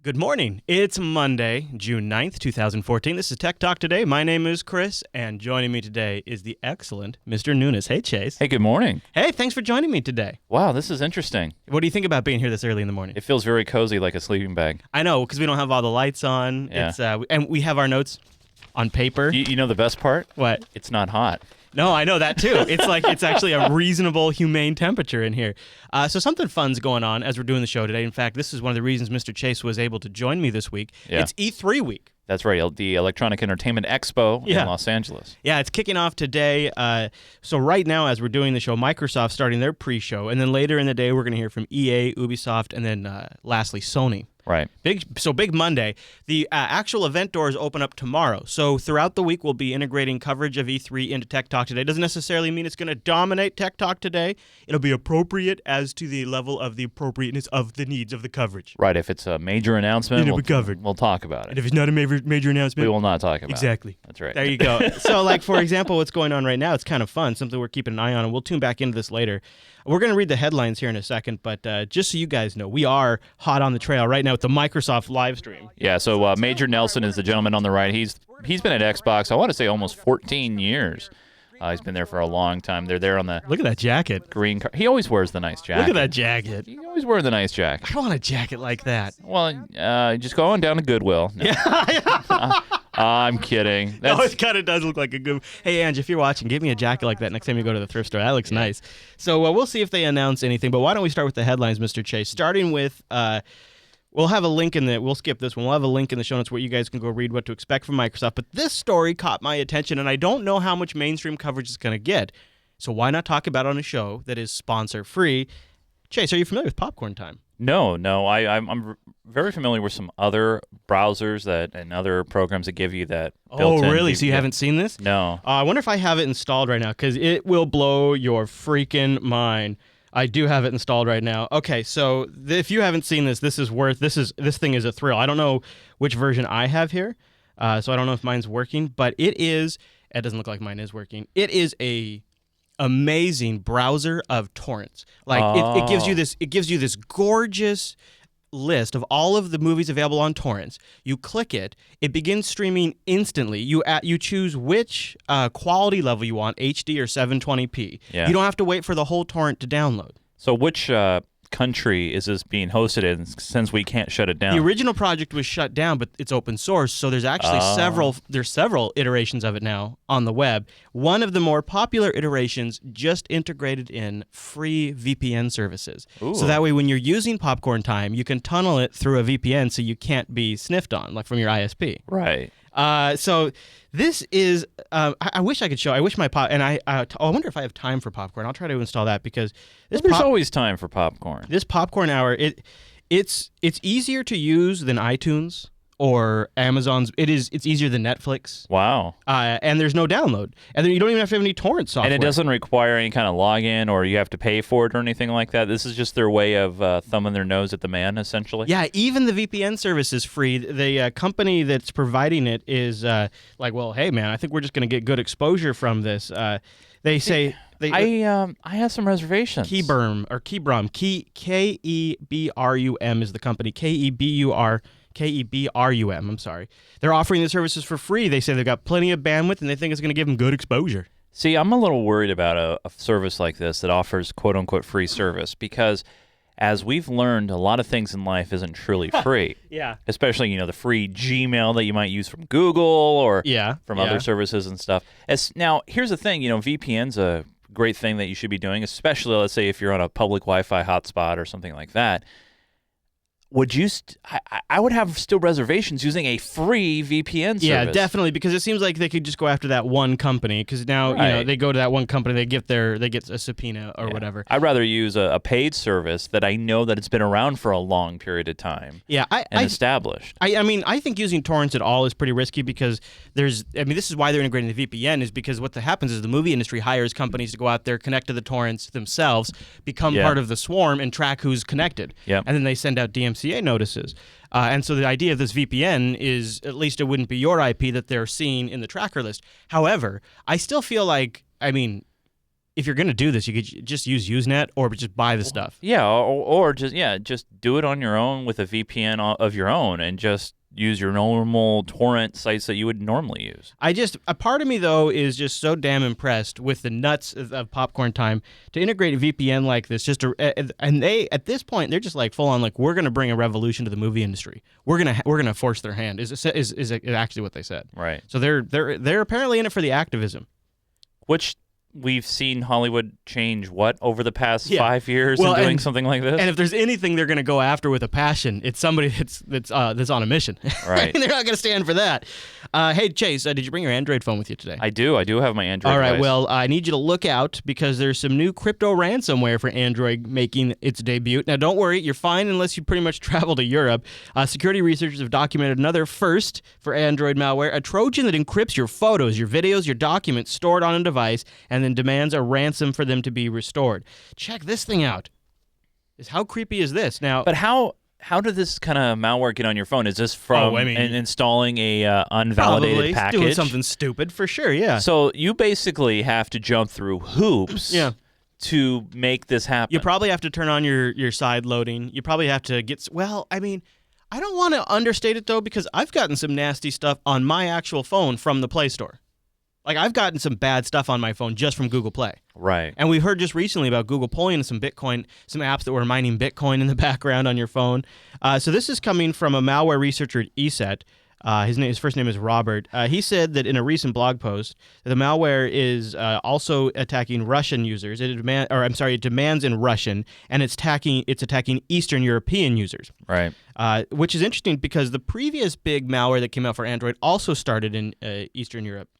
Good morning. It's Monday, June 9th, 2014. This is Tech Talk Today. My name is Chris, and joining me today is the excellent Mr. Nunes. Hey, Chase. Hey, good morning. Hey, thanks for joining me today. Wow, this is interesting. What do you think about being here this early in the morning? It feels very cozy, like a sleeping bag. I know, because we don't have all the lights on. Yeah. And we have our notes on paper. You know the best part? What? It's not hot. No, I know that too. It's actually a reasonable, humane temperature in here. So something fun's going on as we're doing the show today. In fact, this is one of the reasons Mr. Chase was able to join me this week. Yeah. It's E3 week. That's right, the Electronic Entertainment Expo in Los Angeles. Yeah, it's kicking off today. So right now, as we're doing the show, Microsoft's starting their pre-show, and then later in the day, we're going to hear from EA, Ubisoft, and then lastly, Sony. Right. Big Monday. The actual event doors open up tomorrow. So throughout the week, we'll be integrating coverage of E3 into Tech Talk Today. Doesn't necessarily mean it's going to dominate Tech Talk Today. It'll be appropriate as to the level of the appropriateness of the needs of the coverage. Right. If it's a major announcement, It'll be covered. We'll talk about it. And if it's not a major announcement, we will not talk about exactly. it. That's right. There you go. So, like, for example, what's going on right now, it's kind of fun, something we're keeping an eye on, and we'll tune back into this later. We're going to read the headlines here in a second, but just so you guys know, we are hot on the trail right now with the Microsoft live stream. Yeah, so Major Nelson is the gentleman on the right. He's been at Xbox, I want to say, almost 14 years. He's been there for a long time. They're there on the Look at that jacket. green card. He always wears the nice jacket. Look at that jacket. He always wears the nice jacket. I don't want a jacket like that. Well, just go on down to Goodwill. No. I'm kidding. No, it kind of does look like a good... Hey, Ange, if you're watching, give me a jacket like that next time you go to the thrift store. That looks nice. So we'll see if they announce anything, but why don't we start with the headlines, Mr. Chase, starting with... We'll have a link in the... We'll skip this one. We'll have a link in the show notes where you guys can go read what to expect from Microsoft. But this story caught my attention, and I don't know how much mainstream coverage it's going to get. So why not talk about it on a show that is sponsor-free? Chase, are you familiar with Popcorn Time? No. I'm very familiar with some other browsers and other programs that give you that built-in... Oh, really? So you haven't seen this? No. I wonder if I have it installed right now, because it will blow your freaking mind. I do have it installed right now. Okay, so if you haven't seen this, this thing is a thrill. I don't know which version I have here, so I don't know if mine's working, but it doesn't look like mine is working. It is a amazing browser of torrents. Like it gives you this gorgeous list of all of the movies available on torrents. You click it, it begins streaming instantly. You choose which quality level you want, HD or 720p. Yeah. You don't have to wait for the whole torrent to download. So which country is this being hosted in, since we can't shut it down? The original project was shut down, but it's open source, so there's actually several iterations of it now on the web. One of the more popular iterations just integrated in free VPN services. Ooh. So that way when you're using Popcorn Time, you can tunnel it through a VPN so you can't be sniffed on, like from your ISP. Right. So this is, I wish I could show, I wish my I wonder if I have time for popcorn. I'll try to install that because there's always time for popcorn. This popcorn hour, it's easier to use than iTunes or Amazon's. It's easier than Netflix. Wow. And there's no download. And then you don't even have to have any torrent software. And it doesn't require any kind of login or you have to pay for it or anything like that. This is just their way of thumbing their nose at the man, essentially. Yeah, even the VPN service is free. The company that's providing it is like, well, hey, man, I think we're just going to get good exposure from this. They say... I have some reservations. Kebrum, Kebrum is the company. Kebrum, I'm sorry. They're offering the services for free. They say they've got plenty of bandwidth, and they think it's going to give them good exposure. See, I'm a little worried about a service like this that offers quote-unquote free service because, as we've learned, a lot of things in life isn't truly free. Yeah. Especially, the free Gmail that you might use from Google or from other services and stuff. Now, here's the thing, VPN's a great thing that you should be doing, especially, let's say, if you're on a public Wi-Fi hotspot or something like that. Would you? I would have still reservations using a free VPN service. Yeah, definitely, because it seems like they could just go after that one company. Because now they go to that one company, they get a subpoena or whatever. I'd rather use a paid service that I know that it's been around for a long period of time. Yeah, established. I think using torrents at all is pretty risky because this is why they're integrating the VPN is because what happens is the movie industry hires companies to go out there, connect to the torrents themselves, become part of the swarm, and track who's connected. Yep. And then they send out DMCA notices. And so the idea of this VPN is at least it wouldn't be your IP that they're seeing in the tracker list. However, I still feel like, if you're going to do this, you could just use Usenet or just buy the stuff. Yeah, or just do it on your own with a VPN of your own and just use your normal torrent sites that you would normally use. A part of me, though, is just so damn impressed with the nuts of Popcorn Time to integrate a VPN like this. And they, at this point, they're just like full on, like, we're going to bring a revolution to the movie industry. We're gonna force their hand. Is actually what they said. Right. So they're apparently in it for the activism, which we've seen Hollywood change over the past 5 years in doing something like this. And if there's anything they're going to go after with a passion, it's somebody that's on a mission. Right. They're not going to stand for that. Hey, Chase, did you bring your Android phone with you today? I do have my Android All right, device. well, I need you to look out because there's some new crypto ransomware for Android making its debut. Now, don't worry, you're fine unless you pretty much travel to Europe. Security researchers have documented another first for Android malware, a Trojan that encrypts your photos, your videos, your documents stored on a device, and then demands a ransom for them to be restored. Check this thing out. How creepy is this? Now, but how did this kind of malware get on your phone? Is this from installing a unvalidated package? Doing something stupid for sure, yeah. So you basically have to jump through hoops to make this happen. You probably have to turn on your side loading. You probably have to get... Well, I mean, I don't want to understate it, though, because I've gotten some nasty stuff on my actual phone from the Play Store. Like, I've gotten some bad stuff on my phone just from Google Play. Right. And we heard just recently about Google pulling some apps that were mining Bitcoin in the background on your phone. So this is coming from a malware researcher at ESET. His first name is Robert. He said that in a recent blog post that the malware is also attacking Russian users. It demands in Russian, and it's attacking Eastern European users. Right. Which is interesting because the previous big malware that came out for Android also started in Eastern Europe.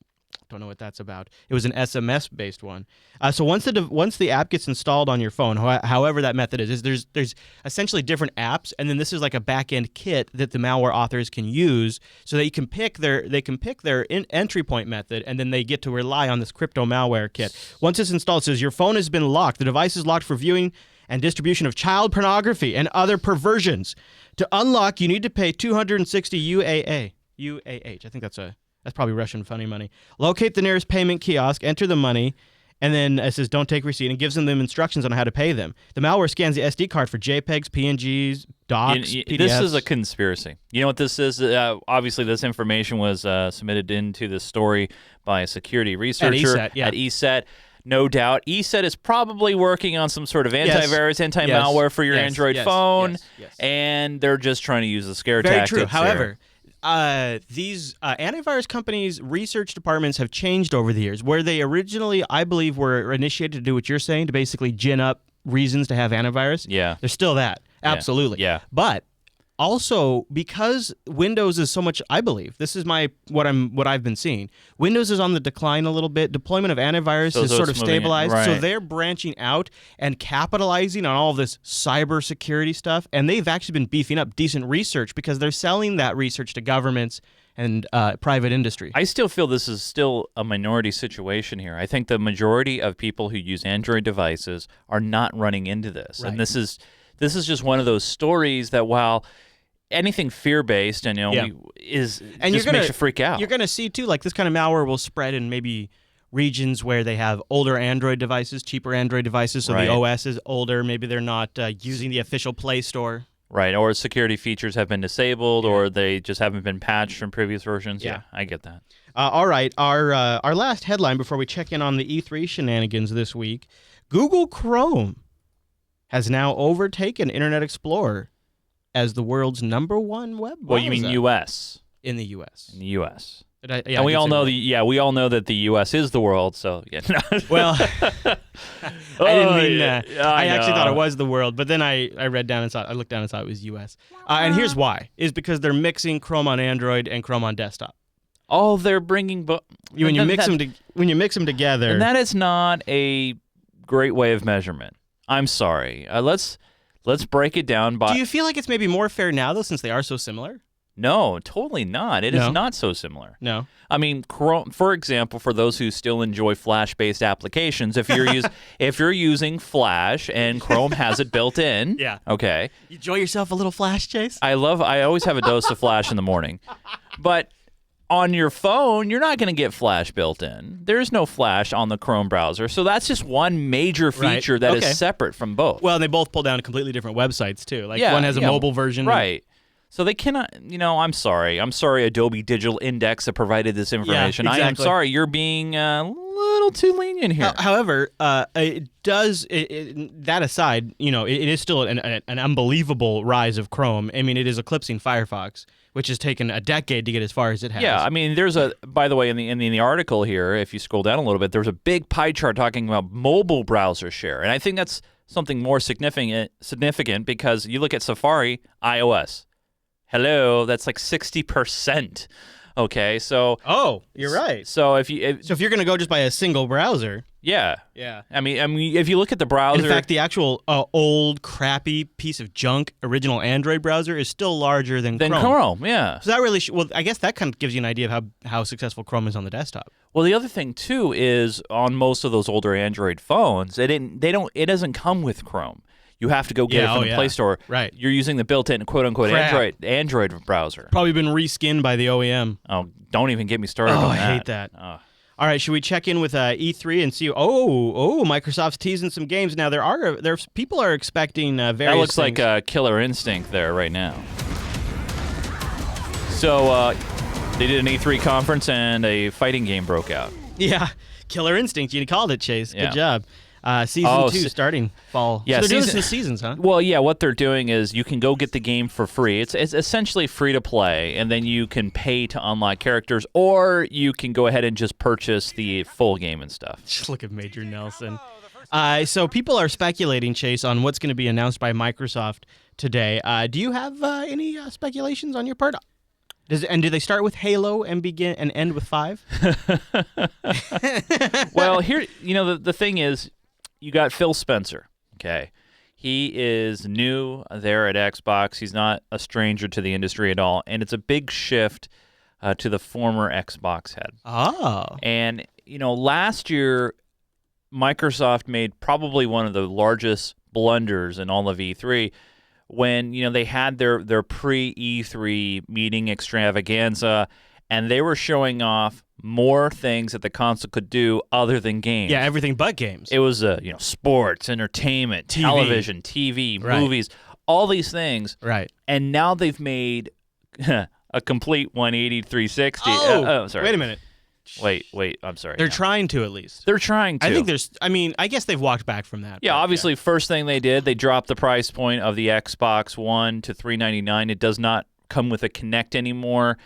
Don't know what that's about. It was an SMS-based one. So once the app gets installed on your phone, however that method is there's essentially different apps, and then this is like a back-end kit that the malware authors can use, so they can pick their entry point method, and then they get to rely on this crypto malware kit. Once it's installed, it says your phone has been locked. The device is locked for viewing and distribution of child pornography and other perversions. To unlock, you need to pay 260 UAH. I think that's probably Russian funny money. Locate the nearest payment kiosk, enter the money, and then it says don't take receipt, and gives them instructions on how to pay them. The malware scans the SD card for JPEGs, PNGs, docs, PDFs. This is a conspiracy. You know what this is? Obviously, this information was submitted into the story by a security researcher at ESET. No doubt. ESET is probably working on some sort of antivirus, anti-malware for your Android phone, and they're just trying to use the scare tactics. Very true. However, these antivirus companies' research departments have changed over the years. Where they originally, I believe, were initiated to do what you're saying, to basically gin up reasons to have antivirus. Yeah. There's still that. Absolutely. Yeah. But also, because Windows is so much, I believe, this is what I've been seeing. Windows is on the decline a little bit. Deployment of antivirus is sort of stabilized. Right. So they're branching out and capitalizing on all of this cybersecurity stuff. And they've actually been beefing up decent research because they're selling that research to governments and private industry. I still feel this is still a minority situation here. I think the majority of people who use Android devices are not running into this. Right. And this is just one of those stories that, while anything fear-based and makes you freak out. You're going to see too, like, this kind of malware will spread in maybe regions where they have older Android devices, cheaper Android devices, so the OS is older. Maybe they're not using the official Play Store. Right, or security features have been disabled, or they just haven't been patched from previous versions. Yeah, I get that. All right, our last headline before we check in on the E3 shenanigans this week: Google Chrome has now overtaken Internet Explorer as the world's #1 web browser. Well, you mean U.S. In the U.S. In the U.S. And we all know we all know that the U.S. is the world. So well, I didn't mean that. I actually thought it was the world, but then I looked down and saw it was U.S. And here's why: is because they're mixing Chrome on Android and Chrome on desktop. Oh, they're bringing when you mix them together. And that is not a great way of measurement. I'm sorry. Let's break it down by... Do you feel like it's maybe more fair now, though, since they are so similar? No, totally not. It is not so similar. No. I mean, Chrome, for example, for those who still enjoy Flash-based applications, if you're using Flash and Chrome has it built in, okay. You enjoy yourself a little Flash, Chase? I always have a dose of Flash in the morning. But on your phone, you're not going to get Flash built in. There's no Flash on the Chrome browser. So that's just one major feature that is separate from both. Well, they both pull down completely different websites, too. Like, one has a mobile version. Right. So they cannot, I'm sorry. I'm sorry, Adobe Digital Index that provided this information. Yeah, exactly. I am sorry. You're being a little too lenient here. However, it does, that aside, it is still an unbelievable rise of Chrome. I mean, it is eclipsing Firefox, which has taken a decade to get as far as it has. Yeah, I mean, there's by the way, in the article here, if you scroll down a little bit, there's a big pie chart talking about mobile browser share. And I think that's something more significant because you look at Safari, iOS. Hello, that's like 60%. Okay, so you're right. So if you're going to go just by a single browser, yeah. I mean, if you look at the browser, in fact, the actual old crappy piece of junk original Android browser is still larger than Chrome. Yeah. So that really, I guess that kind of gives you an idea of how successful Chrome is on the desktop. Well, the other thing too is on most of those older Android phones, it doesn't come with Chrome. You have to go get it from the Play Store. Right. You're using the built-in quote-unquote Android browser. Probably been reskinned by the OEM. Oh, don't even get me started on that. I hate that. All right, should we check in with E3 and see? Microsoft's teasing some games now. There's people are expecting various. That looks things. like Killer Instinct there right now. So they did an E3 conference and a fighting game broke out. Yeah, Killer Instinct. You called it, Chase. Yeah. Good job. Season 2 starting fall. Yeah, so they're doing this in seasons, huh? Well, yeah, what they're doing is you can go get the game for free. It's essentially free to play, and then you can pay to unlock characters, or you can go ahead and just purchase the full game and stuff. Just look at Major Nelson. So people are speculating, Chase, on what's going to be announced by Microsoft today. Do you have any speculations on your part? Do they start with Halo and begin and end with 5? Well, here, the thing is, you got Phil Spencer, okay? He is new there at Xbox. He's not a stranger to the industry at all, and it's a big shift to the former Xbox head. Oh. And, last year, Microsoft made probably one of the largest blunders in all of E3 when, they had their pre-E3 meeting extravaganza, and they were showing off more things that the console could do other than games. Yeah, everything but games. It was, sports, entertainment, television, TV, movies, all these things. Right. And now they've made a complete 180, 360. Sorry. Wait a minute. Wait, I'm sorry. They're trying to, at least. They're trying to. I guess they've walked back from that. Yeah, obviously, first thing they did, they dropped the price point of the Xbox One to $399. It does not come with a Kinect anymore.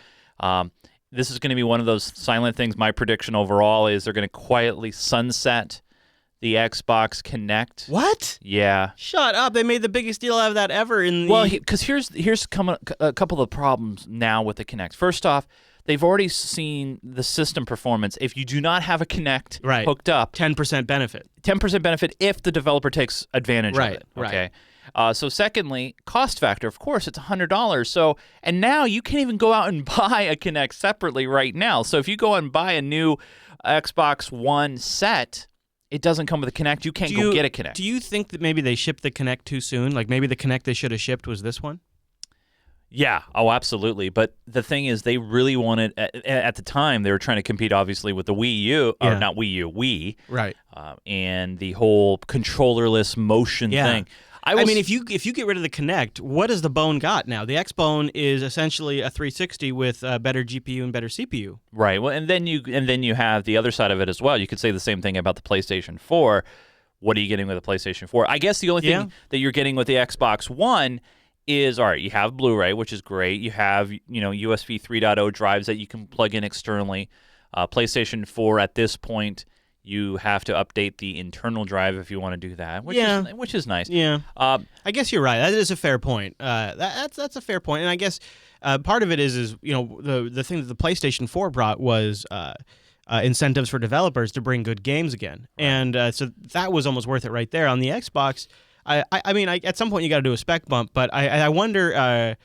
This is going to be one of those silent things. My prediction overall is they're going to quietly sunset the Xbox Kinect. What? Yeah. Shut up. They made the biggest deal out of that ever. Well, because here's a couple of problems now with the Kinect. First off, they've already seen the system performance. If you do not have a Kinect hooked up, 10% benefit. 10% benefit if the developer takes advantage of it. Okay. Right. So secondly, cost factor. Of course, it's $100. So, and now you can't even go out and buy a Kinect separately right now. So if you go and buy a new Xbox One set, it doesn't come with a Kinect. You can't go get a Kinect. Do you think that maybe they shipped the Kinect too soon? Like maybe the Kinect they should have shipped was this one? Yeah. Oh, absolutely. But the thing is, they really wanted, at the time, they were trying to compete, obviously, with the Wii U, or not Wii U, Wii. Right. And the whole controllerless motion thing. I mean, if you get rid of the Kinect, what does the Bone got now? The Xbone is essentially a 360 with better GPU and better CPU. Right. Well, and then you have the other side of it as well. You could say the same thing about the PlayStation 4. What are you getting with the PlayStation 4? I guess the only thing that you're getting with the Xbox One is, all right, you have Blu-ray, which is great. You have, USB 3.0 drives that you can plug in externally. PlayStation 4 at this point, you have to update the internal drive if you want to do that, which is nice. Yeah. I guess you're right. That is a fair point. That's a fair point. And I guess part of it is the thing that the PlayStation 4 brought was incentives for developers to bring good games again. Right. And so that was almost worth it right there. On the Xbox, I mean, at some point you got to do a spec bump, but I wonder.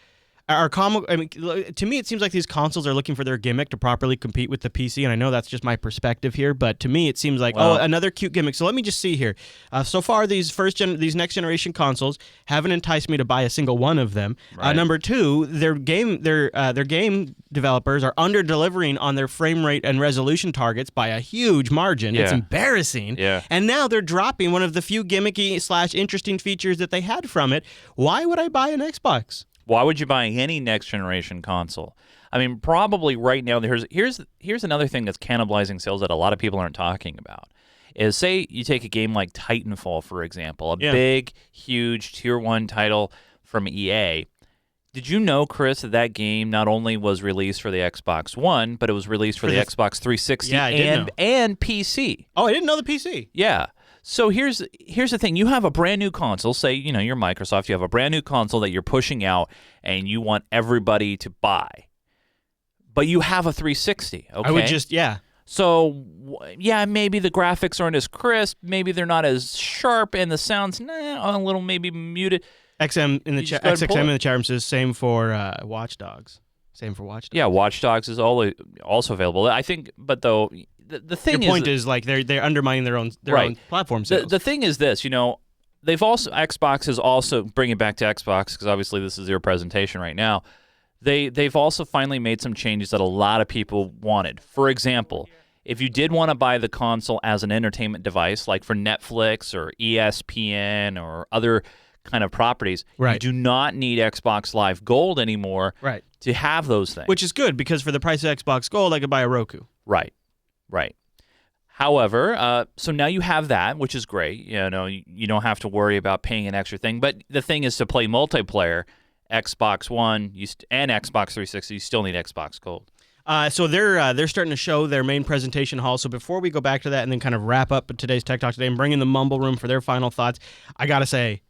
I mean, to me, it seems like these consoles are looking for their gimmick to properly compete with the PC, and I know that's just my perspective here, but to me, it seems like, another cute gimmick. So let me just see here. So far, these next generation consoles haven't enticed me to buy a single one of them. Right. Number two, their game developers are under-delivering on their frame rate and resolution targets by a huge margin. Yeah. It's embarrassing. Yeah. And now they're dropping one of the few gimmicky/interesting features that they had from it. Why would I buy an Xbox? Why would you buy any next generation console? I mean, probably right now. Here's another thing that's cannibalizing sales that a lot of people aren't talking about. Is say you take a game like Titanfall, for example, a big, huge Tier 1 title from EA. Did you know, Chris, that game not only was released for the Xbox One, but it was released for the Xbox 360 and PC? Oh, I didn't know the PC. Yeah. So here's the thing. You have a brand new console. Say, you're Microsoft. You have a brand new console that you're pushing out, and you want everybody to buy. But you have a 360, okay? I would just, So, maybe the graphics aren't as crisp. Maybe they're not as sharp, and the sound's a little maybe muted. XXM in the chat room says same for Watch Dogs. Same for Watch Dogs. Yeah, Watch Dogs is also available. I think, but though the thing your point is like they're undermining their own platform sales. The thing is this, they've also Xbox is also bringing it back to Xbox because obviously this is your presentation right now. They've also finally made some changes that a lot of people wanted. For example, if you did want to buy the console as an entertainment device, like for Netflix or ESPN or other kind of properties, you do not need Xbox Live Gold anymore to have those things. Which is good because for the price of Xbox Gold, I could buy a Roku. Right. However, so now you have that, which is great. You don't have to worry about paying an extra thing. But the thing is to play multiplayer, Xbox One and Xbox 360, you still need Xbox Gold. So they're starting to show their main presentation hall. So before we go back to that and then kind of wrap up today's Tech Talk today and bring in the Mumble Room for their final thoughts, I got to say,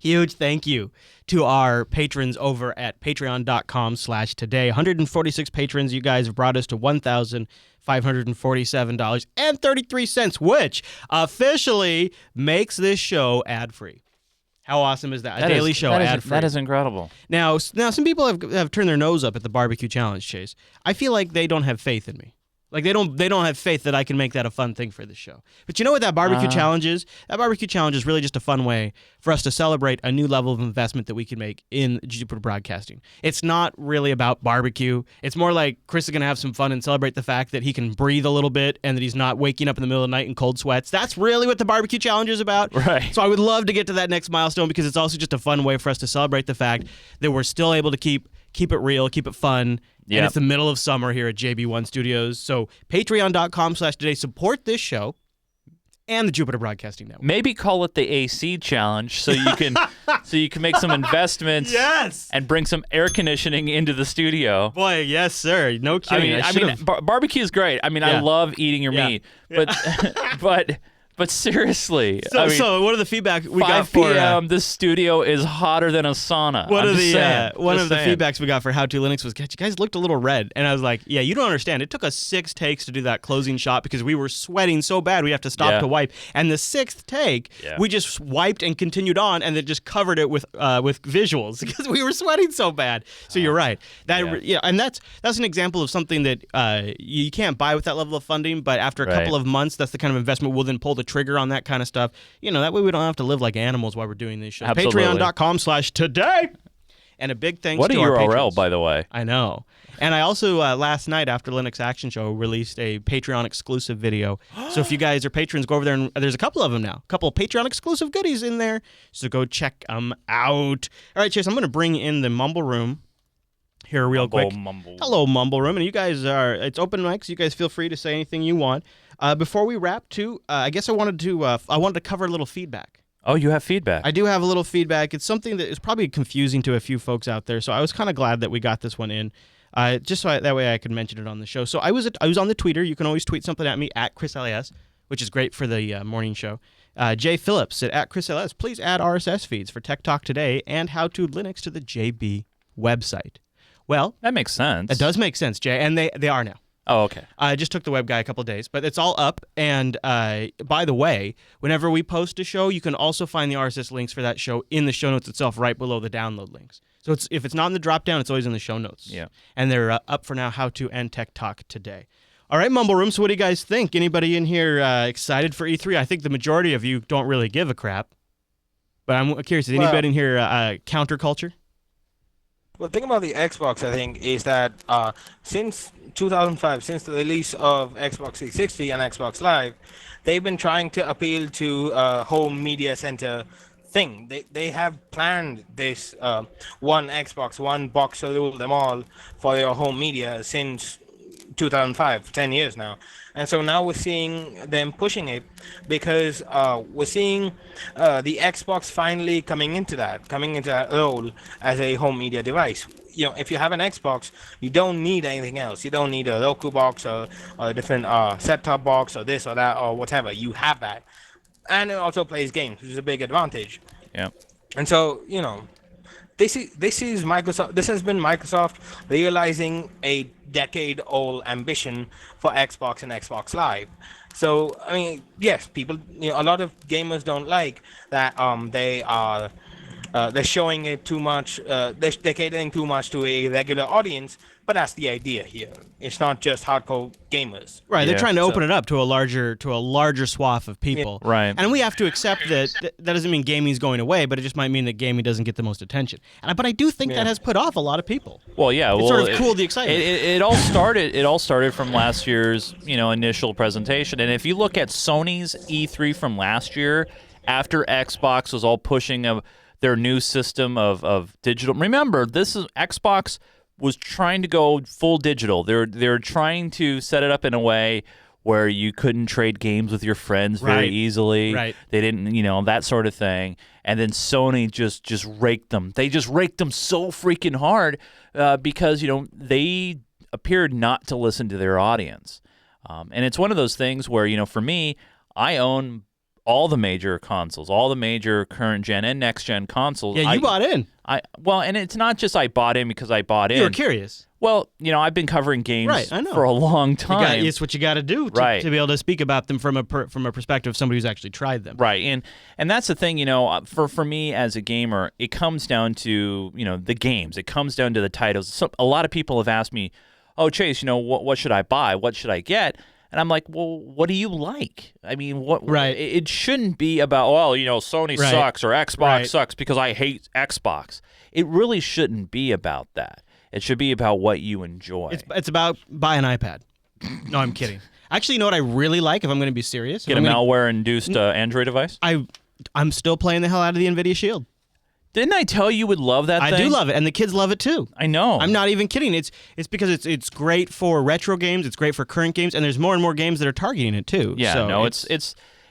huge thank you to our patrons over at patreon.com/today. 146 patrons. You guys have brought us to $1,547.33, which officially makes this show ad-free. How awesome is that? A daily show, ad-free. That is incredible. Now, some people have turned their nose up at the barbecue challenge, Chase. I feel like they don't have faith in me. Like they don't have faith that I can make that a fun thing for the show. But you know what that barbecue challenge is? That barbecue challenge is really just a fun way for us to celebrate a new level of investment that we can make in Jupiter Broadcasting. It's not really about barbecue. It's more like Chris is going to have some fun and celebrate the fact that he can breathe a little bit and that he's not waking up in the middle of the night in cold sweats. That's really what the barbecue challenge is about. Right. So I would love to get to that next milestone because it's also just a fun way for us to celebrate the fact that we're still able to keep it real, keep it fun. Yep. And it's the middle of summer here at JB1 Studios. So patreon.com/today. Support this show and the Jupiter Broadcasting Network. Maybe call it the AC challenge so you can make some investments and bring some air conditioning into the studio. Boy, yes, sir. No kidding. I mean barbecue is great. I mean, I love eating your meat. But seriously, so what are the feedback we got for 5 p.m. This studio is hotter than a sauna. One of the feedbacks we got for How to Linux was, you guys looked a little red, and I was like, yeah, you don't understand. It took us 6 takes to do that closing shot because we were sweating so bad we have to stop to wipe. And the 6th take, we just wiped and continued on, and then just covered it with visuals because we were sweating so bad. So you're right. And that's an example of something that you can't buy with that level of funding. But after a couple of months, that's the kind of investment we'll then pull the trigger on that kind of stuff. That way we don't have to live like animals while we're doing these shows. Patreon.com/today. And a big thanks to our URL, patrons. by the way. I know. And I also, last night after Linux Action Show, released a Patreon exclusive video. So if you guys are patrons, go over there, and there's a couple of them now. A couple of Patreon exclusive goodies in there. So go check them out. All right, Chase, I'm going to bring in the Mumble Room here real quick. Hello, Mumble Room. And you guys it's open mics. You guys feel free to say anything you want. Before we wrap, too, I guess I wanted to cover a little feedback. Oh, you have feedback. I do have a little feedback. It's something that is probably confusing to a few folks out there, so I was kind of glad that we got this one in, just so that way I could mention it on the show. So I was on the Twitter. You can always tweet something at me, at ChrisLAS, which is great for the morning show. Jay Phillips said, at ChrisLAS, please add RSS feeds for Tech Talk Today and How to Linux to the JB website. Well, that makes sense. It does make sense, Jay, and they are now. Oh, okay. I just took the web guy a couple of days, but it's all up. And by the way, whenever we post a show, you can also find the RSS links for that show in the show notes itself, right below the download links. So if it's not in the drop down, it's always in the show notes. Yeah. And they're up for now, How To and Tech Talk today. All right, Mumble Room. So what do you guys think? Anybody in here excited for E3? I think the majority of you don't really give a crap. But I'm curious, is anybody in here counterculture? Well, the thing about the Xbox, I think, is that since 2005, since the release of Xbox 360 and Xbox Live, they've been trying to appeal to home media center thing. They have planned this one Xbox, one box to rule them all for your home media since 2005, 10 years now. And so now we're seeing them pushing it because we're seeing the Xbox finally coming into that role as a home media device. You know, if you have an Xbox, you don't need anything else. You don't need a Roku box or a different set-top box or this or that or whatever. You have that. And it also plays games, which is a big advantage. Yeah. And so, you know, this is Microsoft. This has been Microsoft realizing a decade-old ambition for Xbox and Xbox Live. So, I mean, yes, people, you know, a lot of gamers don't like that they're showing it too much. They're catering too much to a regular audience. But that's the idea here. It's not just hardcore gamers. Right, they're trying to open it up to a larger swath of people. Yeah. Right. And we have to accept that doesn't mean gaming's going away, but it just might mean that gaming doesn't get the most attention. But I do think that has put off a lot of people. Well, yeah, it sort of cooled the excitement. It all started from last year's, initial presentation. And if you look at Sony's E3 from last year, after Xbox was all pushing their new system of digital. Remember, this is Xbox was trying to go full digital. They're trying to set it up in a way where you couldn't trade games with your friends very easily. Right. They didn't, that sort of thing. And then Sony just raked them. They just raked them so freaking hard because, they appeared not to listen to their audience. And it's one of those things where, for me, I own all the major consoles, all the major current gen and next gen consoles. Yeah, you bought in. And it's not just I bought in because I bought in. You were curious. Well, I've been covering games for a long time. It's what you got to do to be able to speak about them from a perspective of somebody who's actually tried them. Right, and that's the thing. For me as a gamer, it comes down to the games. It comes down to the titles. So a lot of people have asked me, "Oh, Chase, what should I buy? What should I get?" And I'm like, well, what do you like? I mean, what? Right. It shouldn't be about, Sony sucks or Xbox sucks because I hate Xbox. It really shouldn't be about that. It should be about what you enjoy. It's about buy an iPad. No, I'm kidding. Actually, you know what I really like, if I'm going to be serious? Get a malware-induced Android device? I'm still playing the hell out of the NVIDIA Shield. Didn't I tell you would love that thing? I do love it, and the kids love it too. I know. I'm not even kidding. It's because it's great for retro games, it's great for current games, and there's more and more games that are targeting it too. Yeah, so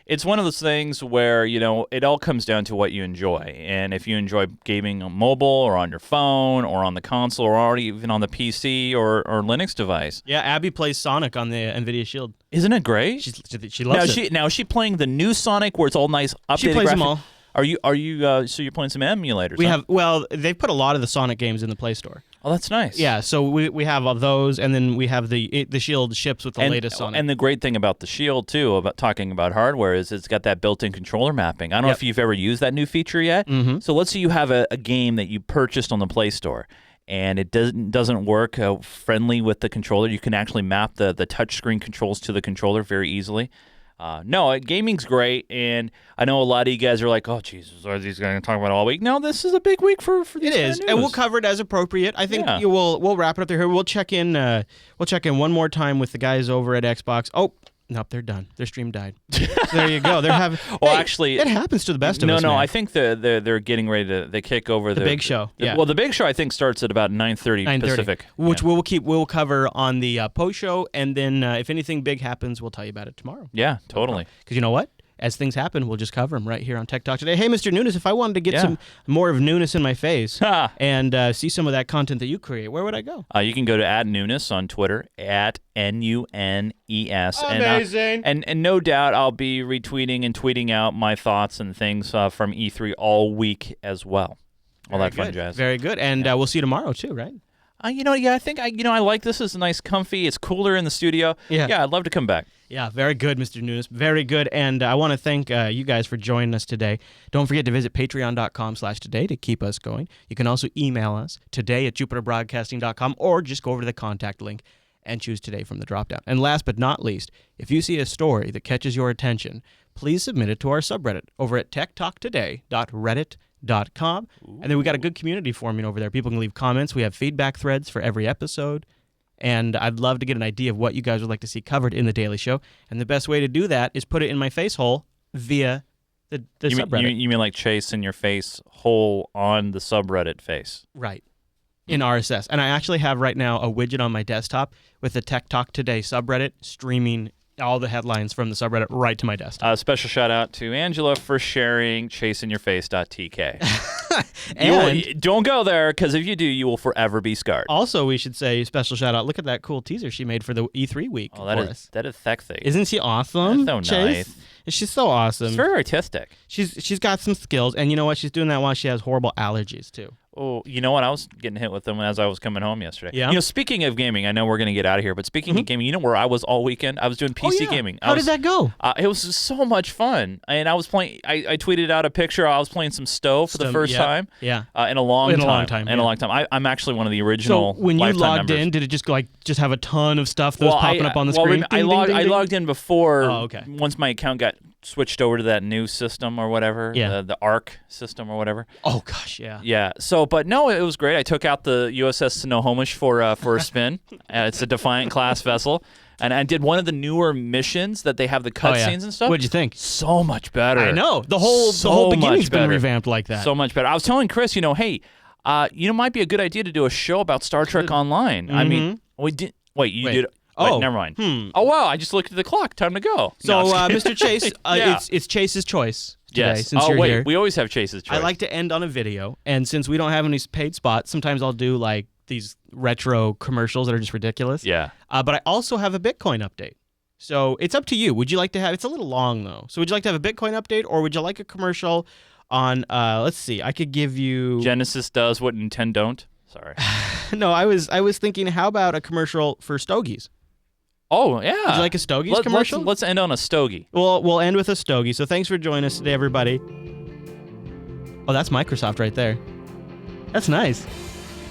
it's one of those things where, it all comes down to what you enjoy. And if you enjoy gaming on mobile or on your phone or on the console or even on the PC or Linux device. Yeah, Abby plays Sonic on the NVIDIA Shield. Isn't it great? She loves it. Now is she playing the new Sonic where it's all nice updated She plays them all. Are you? So you're playing some emulators? They've put a lot of the Sonic games in the Play Store. Oh, that's nice. Yeah, so we have of those, and then we have the Shield ships with the latest Sonic. And the great thing about the Shield too, about talking about hardware, is it's got that built-in controller mapping. I don't know if you've ever used that new feature yet. Mm-hmm. So let's say you have a game that you purchased on the Play Store, and it doesn't work friendly with the controller. You can actually map the touchscreen controls to the controller very easily. Gaming's great, and I know a lot of you guys are like, "Oh, Jesus, are these going to talk about it all week?" No, this is a big week for it is, and we'll cover it as appropriate. I think we'll wrap it up there. We'll check in. We'll check in one more time with the guys over at Xbox. Oh. Nope, they're done. Their stream died. So there you go. They're having. Actually, it happens to the best of us. No, man. I think they're getting ready to kick over the big show. Well, the big show I think starts at about 9:30 Pacific, which we'll cover on the post show, and then if anything big happens, we'll tell you about it tomorrow. Yeah, totally. Because you know what? As things happen, we'll just cover them right here on Tech Talk Today. Hey, Mr. Nunes, if I wanted to get some more of newness in my face and see some of that content that you create, where would I go? You can go to @Nunes on Twitter, @NUNES. Amazing. And no doubt I'll be retweeting and tweeting out my thoughts and things from E3 all week as well. All that fun jazz. Very good. And we'll see you tomorrow too, right? I think I like this. It's nice, comfy. It's cooler in the studio. Yeah, I'd love to come back. Yeah, very good, Mr. Nunes. Very good. And I want to thank you guys for joining us today. Don't forget to visit patreon.com/today to keep us going. You can also email us today@jupiterbroadcasting.com or just go over to the contact link and choose Today from the dropdown. And last but not least, if you see a story that catches your attention, please submit it to our subreddit over at techtalktoday.reddit.com. And then we got a good community forming over there. People can leave comments. We have feedback threads for every episode. And I'd love to get an idea of what you guys would like to see covered in The Daily Show. And the best way to do that is put it in my face hole via the subreddit. You mean like Chase in your face hole on the subreddit face? Right. In RSS. And I actually have right now a widget on my desktop with the Tech Talk Today subreddit streaming all the headlines from the subreddit right to my desktop. Special shout out to Angela for sharing chaseinyourface.tk. And don't go there, because if you do, you will forever be scarred. Also, we should say special shout out. Look at that cool teaser she made for the E3 week. Oh, that is sexy. Isn't she awesome? That's so Chase? nice. She's so awesome. It's very artistic. She's got some skills, and you know what? She's doing that while she has horrible allergies too. Oh, you know what? I was getting hit with them as I was coming home yesterday. Yeah. Speaking of gaming, I know we're going to get out of here, but speaking of gaming, you know where I was all weekend? I was doing PC gaming. How did that go? It was so much fun. And I was playing, I tweeted out a picture. I was playing some Stove for the first time. Yeah. In a long time. I'm actually one of the original. So when you logged members. in, did it just just have a ton of stuff that was popping up on the screen? I logged in before. Oh, okay. Once my account got switched over to that new system or whatever, the ARC system or whatever. Oh gosh, yeah. Yeah. So, but no, it was great. I took out the USS Snohomish for a spin. It's a Defiant class vessel, and I did one of the newer missions that they have the cutscenes and stuff. What'd you think? So much better. I know the whole beginning's been revamped like that. So much better. I was telling Chris, hey, might be a good idea to do a show about Star Trek Online. Mm-hmm. I mean, we did. Wait, you did. Oh, never mind. Oh, wow, I just looked at the clock. Time to go. So, Mr. Chase, it's Chase's choice today, since you're here. We always have Chase's choice. I like to end on a video, and since we don't have any paid spots, sometimes I'll do, these retro commercials that are just ridiculous. Yeah. But I also have a Bitcoin update. So it's up to you. Would you like to have... It's a little long, though. So would you like to have a Bitcoin update, or would you like a commercial on... let's see. I could give you... Genesis does what Nintendo don't. Sorry. No, I was thinking, how about a commercial for Stogies? Oh, yeah. Would you like a Stogies commercial? Let's end on a Stogie. Well, we'll end with a Stogie. So thanks for joining us today, everybody. Oh, that's Microsoft right there. That's nice.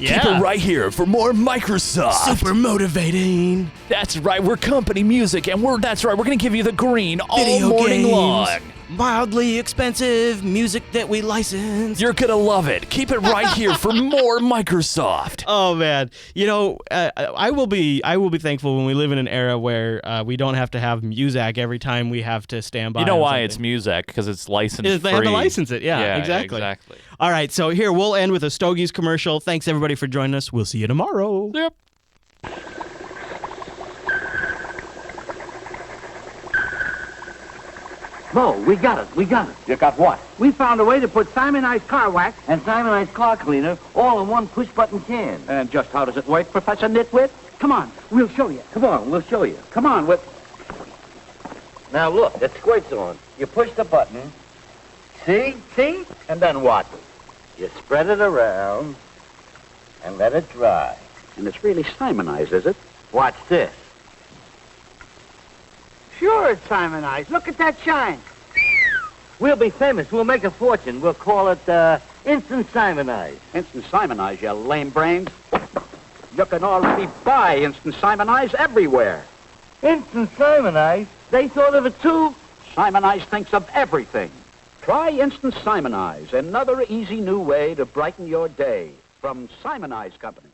Yeah. Keep it right here for more Microsoft. Super motivating. That's right. We're company music, and we're going to give you the green all Video morning games. long. Mildly expensive music that we license. You're going to love it. Keep it right here for more Microsoft. Oh, man. I will be thankful when we live in an era where we don't have to have Muzak every time we have to stand by. You know why it's Muzak? Because it's licensed free. They have to license it. Yeah, exactly. All right, so here, we'll end with a Stogies commercial. Thanks, everybody, for joining us. We'll see you tomorrow. Yep. Mo, we got it. You got what? We found a way to put Simonized car wax and Simonized car cleaner all in one push-button can. And just how does it work, Professor Nitwit? Come on, we'll show you. Come on, we'll show you. Come on, Now look, it squirts on. You push the button. See? And then what? You spread it around and let it dry. And it's really Simonized, is it? Watch this. Sure, it's Simonized. Look at that shine. We'll be famous. We'll make a fortune. We'll call it Instant Simonized. Instant Simonized, you lame brains. You can already buy Instant Simonized everywhere. Instant Simonized? They thought of it, too? Simonized thinks of everything. Try Instant Simonized, another easy new way to brighten your day from Simonized Company.